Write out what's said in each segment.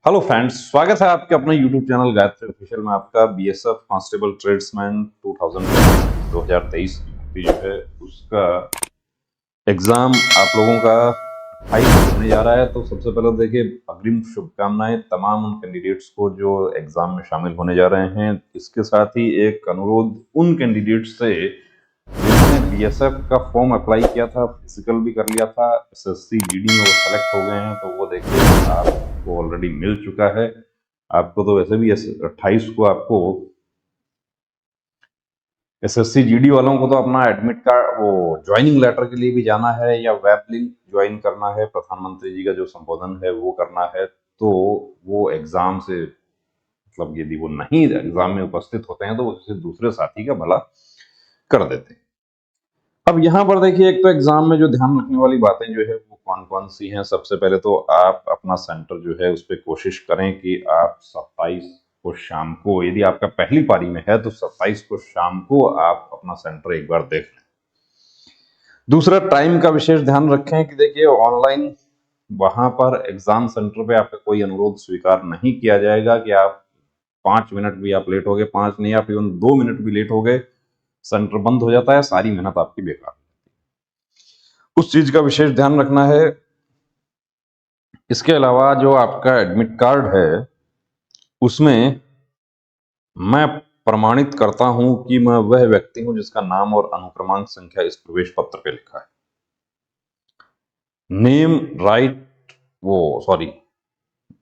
Hello friends, स्वागत है आपके अपने यूट्यूब चैनल गायत्री ऑफिशियल में। आपका बीएसएफ कांस्टेबल ट्रेड्समैन 2023 की भर्ती जो है उसका एग्जाम आप लोगों का 28 को होने जा रहा है। तो सबसे पहले देखिए, अग्रिम शुभकामनाएं तमाम उन कैंडिडेट्स को जो एग्जाम में शामिल होने जा रहे हैं। इसके साथ ही एक अनुरोध उन कैंडिडेट्स से जिन्होंने बीएसएफ का फॉर्म अप्लाई किया था, फिजिकल भी कर लिया था, एसएससी जीडी में वो सेलेक्ट हो गए हैं, तो वो देखिए आपको ऑलरेडी मिल चुका है। आपको तो वैसे भी 28 को आपको एसएससी जीडी वालों को तो अपना एडमिट कार्ड, वो ज्वाइनिंग लेटर के लिए भी जाना है या वेब लिंक ज्वाइन करना है, प्रधानमंत्री जी का जो संबोधन है वो करना है। तो वो एग्जाम से मतलब यदि वो नहीं एग्जाम में उपस्थित होते हैं तो वो किसी दूसरे साथी का भला कर देते हैं। अब यहाँ पर देखिए, एक तो एग्जाम में जो ध्यान रखने वाली बातें जो है वो कौन कौन सी हैं। सबसे पहले तो आप अपना सेंटर जो है उस पर कोशिश करें कि आप 27 को शाम को, यदि आपका पहली पारी में है तो 27 को शाम को आप अपना सेंटर एक बार देख लें। दूसरा, टाइम का विशेष ध्यान रखें कि देखिए ऑनलाइन वहां पर एग्जाम सेंटर पे आपका कोई अनुरोध स्वीकार नहीं किया जाएगा कि आप 5 मिनट भी आप लेट हो गए, 5 नहीं आप इवन 2 मिनट भी लेट हो गए, सेंटर बंद हो जाता है, सारी मेहनत आपकी बेकार। उस चीज का विशेष ध्यान रखना है। इसके अलावा जो आपका एडमिट कार्ड है उसमें मैं प्रमाणित करता हूं कि मैं वह व्यक्ति हूं जिसका नाम और अनुक्रमांक संख्या इस प्रवेश पत्र पे लिखा है। नेम राइट, वो सॉरी,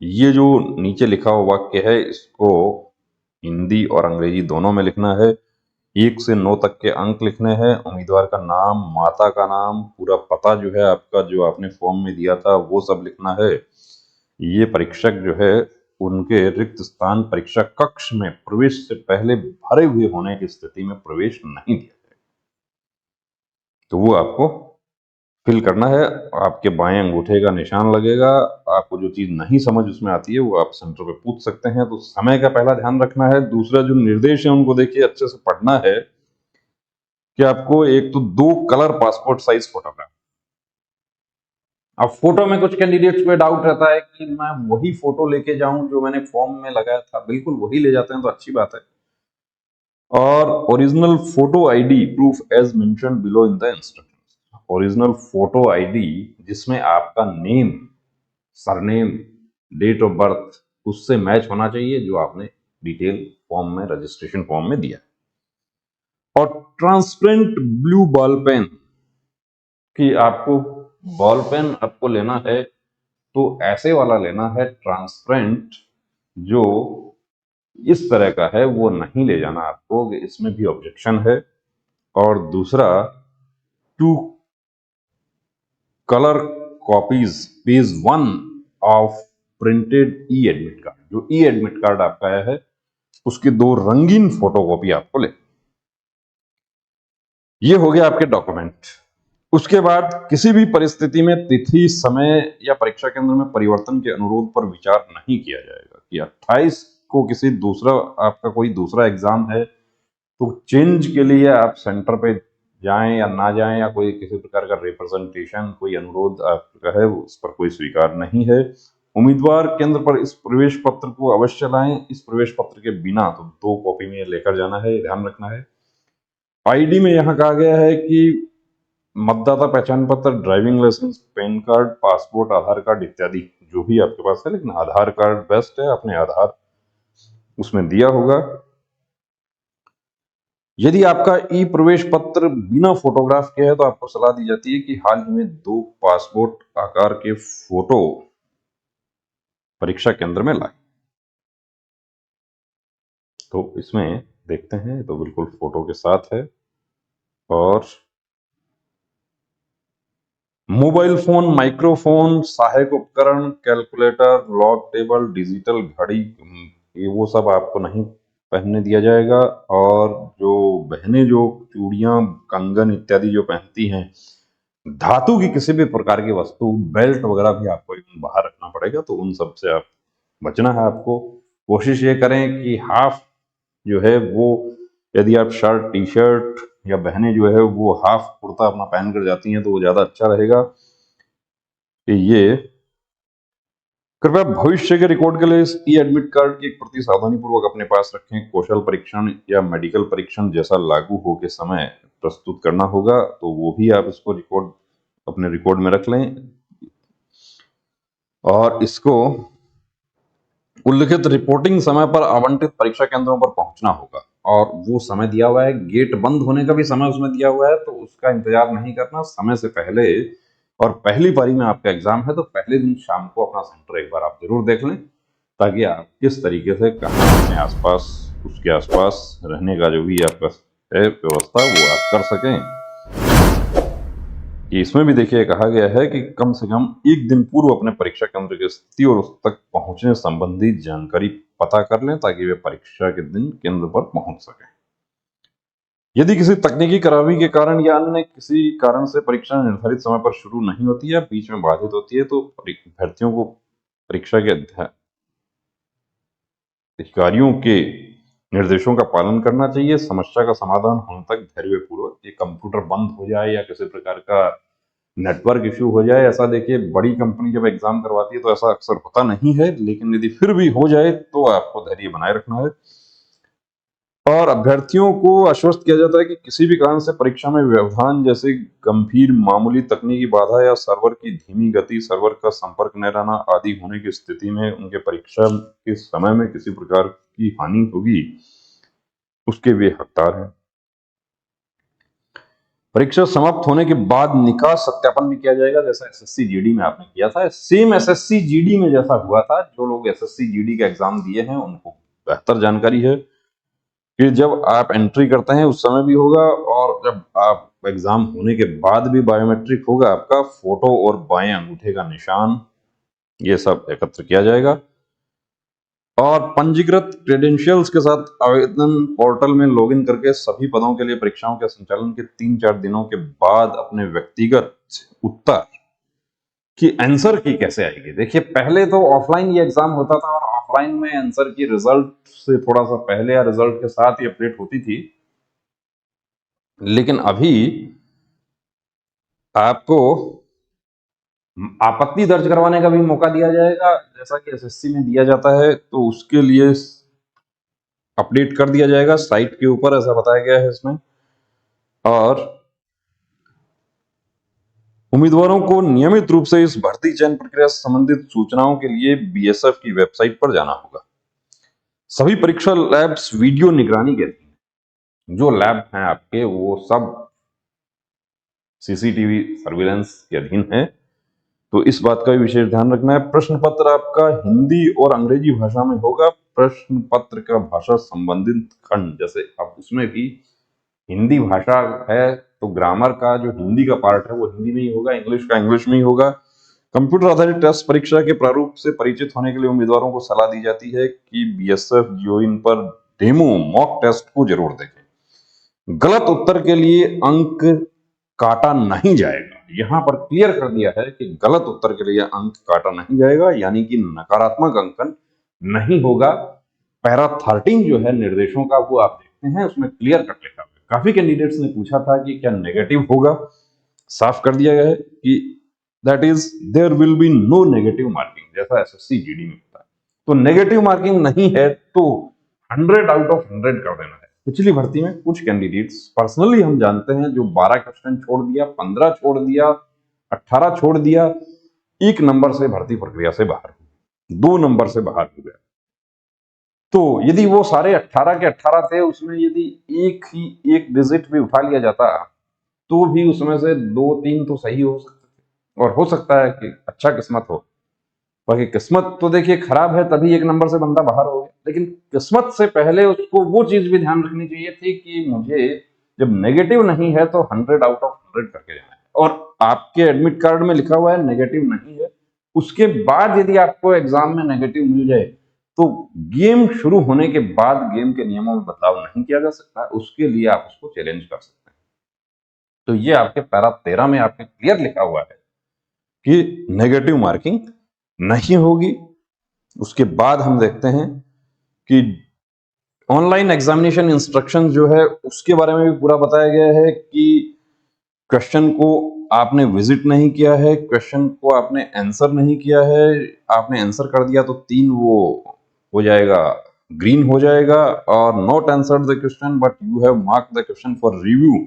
ये जो नीचे लिखा हुआ वाक्य है इसको हिंदी और अंग्रेजी दोनों में लिखना है। 1 से 9 तक के अंक लिखने हैं। उम्मीदवार का नाम, माता का नाम, पूरा पता जो है आपका जो आपने फॉर्म में दिया था वो सब लिखना है। ये परीक्षक जो है उनके रिक्त स्थान परीक्षा कक्ष में प्रवेश से पहले भरे हुए होने की स्थिति में प्रवेश नहीं दिया जाएगा, तो वो आपको फिल करना है। आपके बाएं अंगूठे का निशान लगेगा। आपको जो चीज नहीं समझ उसमें आती है वो आप सेंटर पे पूछ सकते हैं। तो समय का पहला ध्यान रखना है। दूसरा, जो निर्देश है उनको देखिए अच्छे से पढ़ना है कि आपको एक तो 2 कलर पासपोर्ट साइज फोटोग्राफ। अब फोटो में कुछ कैंडिडेट्स को डाउट रहता है कि मैं वही फोटो लेके जाऊं जो मैंने फॉर्म में लगाया था। बिल्कुल वही ले जाते हैं तो अच्छी बात है। और original photo ID proof as mention below in the instructions. Original photo ID जिसमें आपका name, surname, date of birth उससे मैच होना चाहिए जो आपने डिटेल फॉर्म में, रजिस्ट्रेशन फॉर्म में दिया। और ट्रांसपेरेंट ब्लू बॉल पेन कि आपको बॉल पेन आपको लेना है तो ऐसे वाला लेना है ट्रांसपेरेंट, जो इस तरह का है वो नहीं ले जाना आपको, इसमें भी ऑब्जेक्शन है। और दूसरा, 2 colour copies page 1 of printed E admit card. जो ई एडमिट कार्ड आपका आया है उसकी 2 रंगीन फोटोकॉपी आपको ले। ये हो गया आपके डॉक्यूमेंट। उसके बाद किसी भी परिस्थिति में तिथि, समय या परीक्षा केंद्र में परिवर्तन के अनुरोध पर विचार नहीं किया जाएगा कि 28 को किसी दूसरा, आपका कोई दूसरा एग्जाम है तो चेंज के लिए आप सेंटर पे जाएं या ना जाएं, या कोई किसी प्रकार का रिप्रेजेंटेशन, कोई अनुरोध आपका है उस पर कोई स्वीकार नहीं है। उम्मीदवार केंद्र पर इस प्रवेश पत्र को अवश्य लाएं। इस प्रवेश पत्र के बिना तो 2 कॉपी में लेकर जाना है, ध्यान रखना है। आईडी में यहां कहा गया है कि मतदाता पहचान पत्र, driving licence, PAN card, passport, Aadhaar card इत्यादि जो भी आपके पास है, लेकिन आधार कार्ड बेस्ट है, अपने आधार उसमें दिया होगा। यदि आपका ई प्रवेश पत्र बिना फोटोग्राफ के है तो आपको सलाह दी जाती है कि हाल ही में 2 पासपोर्ट आकार के फोटो परीक्षा केंद्र में लाएं। तो इसमें देखते हैं, तो बिल्कुल फोटो के साथ है। और मोबाइल फोन, माइक्रोफोन, सहायक उपकरण, कैलकुलेटर, लॉग टेबल, डिजिटल घड़ी, ये वो सब आपको नहीं पहनने दिया जाएगा। और जो बहनें जो चूड़ियां, कंगन इत्यादि जो पहनती हैं, धातु की किसी भी प्रकार की वस्तु, बेल्ट वगैरह भी आपको बाहर रखना पड़ेगा, तो उन सब से आप बचना है। आपको कोशिश ये करें कि हाफ जो है वो, यदि आप शर्ट, टी शर्ट, या बहनें जो है वो हाफ कुर्ता अपना पहन कर जाती हैं तो वो ज्यादा अच्छा रहेगा कि ये कृपया भविष्य के रिकॉर्ड के लिए इस ई एडमिट कार्ड की एक प्रति सावधानी पूर्वक अपने पास रखें। कौशल परीक्षण या मेडिकल परीक्षण जैसा लागू हो के समय प्रस्तुत करना होगा, तो वो भी आप इसको अपने रिकॉर्ड में रख लें और इसको उल्लिखित रिपोर्टिंग समय पर आवंटित परीक्षा केंद्रों पर पहुंचना होगा। और वो समय दिया हुआ है, गेट बंद होने का भी समय उसमें दिया हुआ है, तो उसका इंतजार नहीं करना, समय से पहले। और पहली पारी में आपका एग्जाम है तो पहले दिन शाम को अपना सेंटर एक बार आप जरूर देख लें, ताकि आप किस तरीके से कहाँ अपने आसपास, उसके आसपास रहने का जो भी आपका है व्यवस्था, वो आप कर सकें। कि इसमें भी देखिए कहा गया है कि कम से कम एक दिन पूर्व अपने परीक्षा केंद्र की स्थिति और उस तक पहुंचने संबंधी जानकारी पता कर लें, ताकि वे परीक्षा के दिन केंद्र पर पहुंच सकें। यदि किसी तकनीकी खराबी के कारण या अन्य किसी कारण से परीक्षा निर्धारित समय पर शुरू नहीं होती है, बीच में बाधित होती है, तो अभ्यर्थियों को परीक्षा के अधिकारियों के निर्देशों का पालन करना चाहिए। समस्या का समाधान होने तक धैर्यपूर्वक, ये कंप्यूटर बंद हो जाए या किसी प्रकार का नेटवर्क इश्यू हो जाए, ऐसा देखिए बड़ी कंपनी जब एग्जाम करवाती है तो ऐसा अक्सर होता नहीं है, लेकिन यदि फिर भी हो जाए तो आपको धैर्य बनाए रखना है। और अभ्यर्थियों को आश्वस्त किया जाता है कि किसी भी कारण से परीक्षा में व्यवधान, जैसे गंभीर मामूली तकनीकी बाधा या सर्वर की धीमी गति, सर्वर का संपर्क न रहना आदि होने की स्थिति में उनके परीक्षा के समय में किसी प्रकार की हानि होगी, उसके वे हकदार हैं। परीक्षा समाप्त होने के बाद निकास सत्यापन भी किया जाएगा, जैसा एसएससी जीडी में आपने किया था। सेम एसएससी जीडी में जैसा हुआ था, जो लोग एसएससी जीडी का एग्जाम दिए हैं उनको बेहतर जानकारी है कि जब आप एंट्री करते हैं उस समय भी होगा, और जब आप एग्जाम होने के बाद भी बायोमेट्रिक होगा, आपका फोटो और बाएं अंगूठे का निशान, ये सब एकत्र किया जाएगा। और पंजीकृत क्रेडेंशियल्स के साथ आवेदन पोर्टल में लॉगिन करके सभी पदों के लिए परीक्षाओं के संचालन के 3-4 दिनों के बाद अपने व्यक्तिगत उत्तर की आंसर की कैसे आएगी। देखिए पहले तो ऑफलाइन ये एग्जाम होता था, और ऑफलाइन में आंसर की रिजल्ट से थोड़ा सा पहले या रिजल्ट के साथ ही अपडेट होती थी, लेकिन अभी आपको आपत्ति दर्ज करवाने का भी मौका दिया जाएगा, जैसा कि एसएससी में दिया जाता है, तो उसके लिए अपडेट कर दिया जाएगा साइट के ऊपर, ऐसा बताया गया है इसमें। और उम्मीदवारों को नियमित रूप से इस भर्ती चयन प्रक्रिया से संबंधित सूचनाओं के लिए बीएसएफ की वेबसाइट पर जाना होगा। सभी परीक्षा लैब्स वीडियो निगरानी के अधीन, जो लैब हैं आपके वो सब सीसीटीवी सर्विलेंस के अधीन है, तो इस बात का भी विशेष ध्यान रखना है। प्रश्न पत्र आपका हिंदी और अंग्रेजी भाषा में होगा। प्रश्न पत्र का भाषा संबंधित खंड, जैसे अब उसमें भी हिंदी भाषा है तो ग्रामर का जो हिंदी का पार्ट है वो हिंदी में ही होगा, इंग्लिश का इंग्लिश में ही होगा। कंप्यूटर आधारित टेस्ट परीक्षा के प्रारूप से परिचित होने के लिए उम्मीदवारों को सलाह दी जाती है कि बीएसएफ जियोइन पर डेमो मॉक टेस्ट को जरूर देखें। गलत उत्तर के लिए अंक काटा नहीं जाएगा। यहां पर क्लियर कर दिया है कि गलत उत्तर के लिए अंक काटा नहीं जाएगा, यानी कि नकारात्मक अंकन नहीं होगा। पैरा 13 जो है निर्देशों का, वो आप देखते हैं उसमें क्लियर कट लिखा है। काफी कैंडिडेट्स ने पूछा था कि क्या नेगेटिव होगा, साफ कर दिया गया है कि that is there will be no negative marking, जैसा एसएससी जीडी में होता है। तो नेगेटिव मार्किंग नहीं है तो 100 आउट ऑफ 100 कर देना है। पिछली भर्ती में कुछ कैंडिडेट्स पर्सनली हम जानते हैं जो 12 क्वेश्चन छोड़ दिया, 15 छोड़ दिया, 18 छोड़ दिया, 1 नंबर से भर्ती प्रक्रिया से बाहर हुए, 2 नंबर से बाहर हो गया। तो यदि वो सारे 18 के 18 थे, उसमें यदि एक डिजिट भी उठा लिया जाता तो भी उसमें से 2-3 तो सही हो सकते थे, और हो सकता है कि अच्छा किस्मत हो। बाकी किस्मत तो देखिए खराब है, तभी 1 नंबर से बंदा बाहर हो गया, लेकिन किस्मत से पहले उसको वो चीज भी ध्यान रखनी चाहिए थी कि मुझे जब नेगेटिव नहीं है तो 100 आउट ऑफ 100 करके जाना है। और आपके एडमिट कार्ड में लिखा हुआ है नेगेटिव नहीं है, उसके बाद यदि आपको एग्जाम में नेगेटिव मिल जाए तो गेम शुरू होने के बाद गेम के नियमों में बदलाव नहीं किया जा सकता, उसके लिए आप उसको चैलेंज कर सकते हैं। तो ये आपके पैरा 13 में आपके क्लियर लिखा हुआ है कि नेगेटिव मार्किंग नहीं होगी। उसके बाद हम देखते हैं कि ऑनलाइन एग्जामिनेशन इंस्ट्रक्शन जो है उसके बारे में भी पूरा बताया गया है कि क्वेश्चन को आपने विजिट नहीं किया है, क्वेश्चन को आपने आंसर नहीं किया है, आपने आंसर कर दिया तो 3 वो हो जाएगा, ग्रीन हो जाएगा, और not answered the question but you have mark the question for review,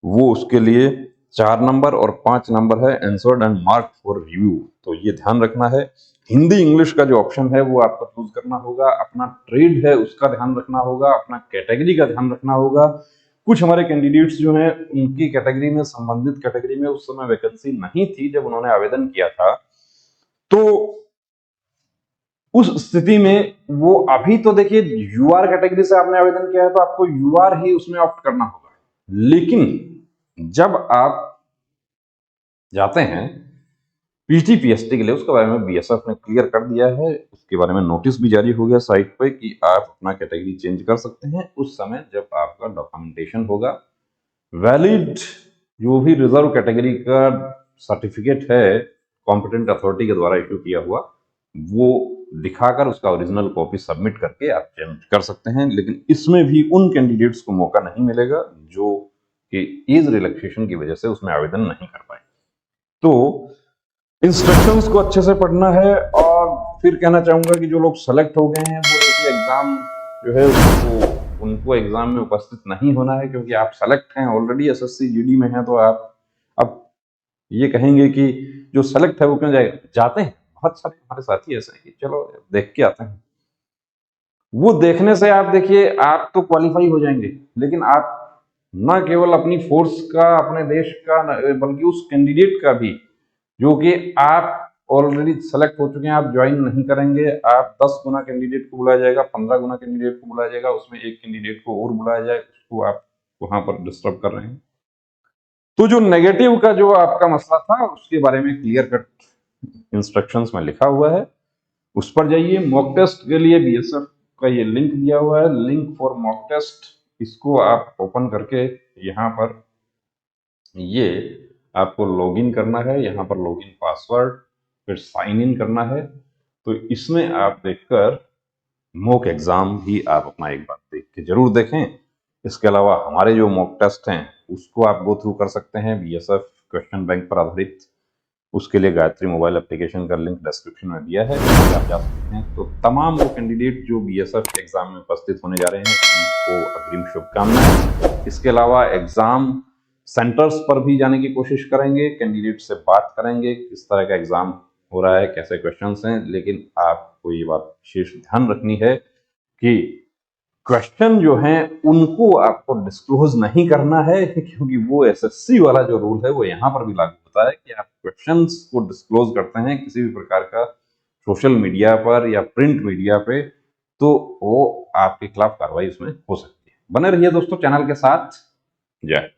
वो उसके लिए 4 नंबर और 5 नंबर है answered and mark for review. तो ये ध्यान रखना है। हिंदी इंग्लिश का जो ऑप्शन है वो आपको चूज करना होगा, अपना ट्रेड है उसका ध्यान रखना होगा, अपना कैटेगरी का ध्यान रखना होगा। कुछ हमारे कैंडिडेट्स जो हैं उनकी कैटेगरी में, संबंधित कैटेगरी में उस समय वैकेंसी नहीं थी जब उन्होंने आवेदन किया था, तो उस स्थिति में वो अभी तो देखिए यूआर कैटेगरी से आपने आवेदन किया है तो आपको यूआर ही उसमें ऑप्ट करना होगा, लेकिन जब आप जाते हैं पीटी पीएसटी के लिए, उसके बारे में बीएसएफ ने क्लियर कर दिया है, उसके बारे में नोटिस भी जारी हो गया साइट पे कि आप अपना कैटेगरी चेंज कर सकते हैं उस समय जब आपका डॉक्यूमेंटेशन होगा, वैलिड जो भी रिजर्व कैटेगरी का सर्टिफिकेट है कॉम्पिटेंट अथॉरिटी के द्वारा इश्यू किया हुआ, वो दिखाकर उसका ओरिजिनल कॉपी सबमिट करके आप चेंज कर सकते हैं। लेकिन इसमें भी उन कैंडिडेट्स को मौका नहीं मिलेगा जो कि एज रिलैक्सेशन की वजह से उसमें आवेदन नहीं कर पाए। तो इंस्ट्रक्शंस को अच्छे से पढ़ना है, और फिर कहना चाहूंगा कि जो लोग सेलेक्ट हो गए हैं वो देखिए एग्जाम जो है उनको एग्जाम में उपस्थित नहीं होना है, क्योंकि आप सेलेक्ट हैं ऑलरेडी, एसएससी जीडी में हैं, तो आप अब ये कहेंगे कि जो सेलेक्ट है वो क्यों जाएगा, जाते हैं बहुत सारे हमारे साथी ऐसे हैं कि चलो देख के आते हैं। वो देखने से आप देखिए आप तो क्वालिफाई हो जाएंगे, लेकिन आप न केवल अपनी फोर्स का, अपने देश का, बल्कि उस कैंडिडेट का भी जो कि आप ऑलरेडी सेलेक्ट हो चुके हैं, आप ज्वाइन नहीं करेंगे, आप 10 गुना कैंडिडेट को बुलाया जाएगा, 15 गुना कैंडिडेट को बुलाया जाएगा, उसमें एक कैंडिडेट को और बुलाया जाए, उसको आप वहां पर डिस्टर्ब कर रहे हैं। तो जो नेगेटिव का जो आपका मसला था उसके बारे में क्लियर कट इंस्ट्रक्शंस में लिखा हुआ है, उस पर जाइए। मॉक टेस्ट के लिए बीएसएफ का ये लिंक दिया हुआ है, लिंक फॉर मॉक टेस्ट, इसको आप ओपन करके यहाँ पर ये आपको लॉगिन करना है, यहाँ पर लॉगिन पासवर्ड, फिर साइन इन करना है। तो इसमें आप देखकर मॉक एग्जाम भी आप अपना एक बार देख के जरूर देखें। इसके अलावा हमारे जो मॉक टेस्ट हैं उसको आप गो थ्रू कर सकते हैं, बीएसएफ क्वेश्चन बैंक पर आधारित। उसके लिए गायत्री मोबाइल एप्लीकेशन का लिंक डिस्क्रिप्शन में दिया है, आप जा सकते हैं। तो तमाम वो कैंडिडेट जो बीएसएफ के एग्जाम में उपस्थित होने जा रहे हैं उनको अग्रिम शुभकामनाएं। इसके अलावा एग्जाम सेंटर्स पर भी जाने की कोशिश करेंगे, कैंडिडेट से बात करेंगे किस तरह का एग्जाम हो रहा है, कैसे क्वेश्चंस हैं। लेकिन आपको ये बात विशेष ध्यान रखनी है कि क्वेश्चन जो हैं उनको आपको डिस्क्लोज नहीं करना है, क्योंकि वो एसएससी वाला जो रूल है वो यहाँ पर भी लागू होता है कि आप क्वेश्चंस को डिस्क्लोज करते हैं किसी भी प्रकार का सोशल मीडिया पर या प्रिंट मीडिया पे, तो वो आपके खिलाफ कार्रवाई उसमें हो सकती है। बने रहिए दोस्तों चैनल के साथ। जय।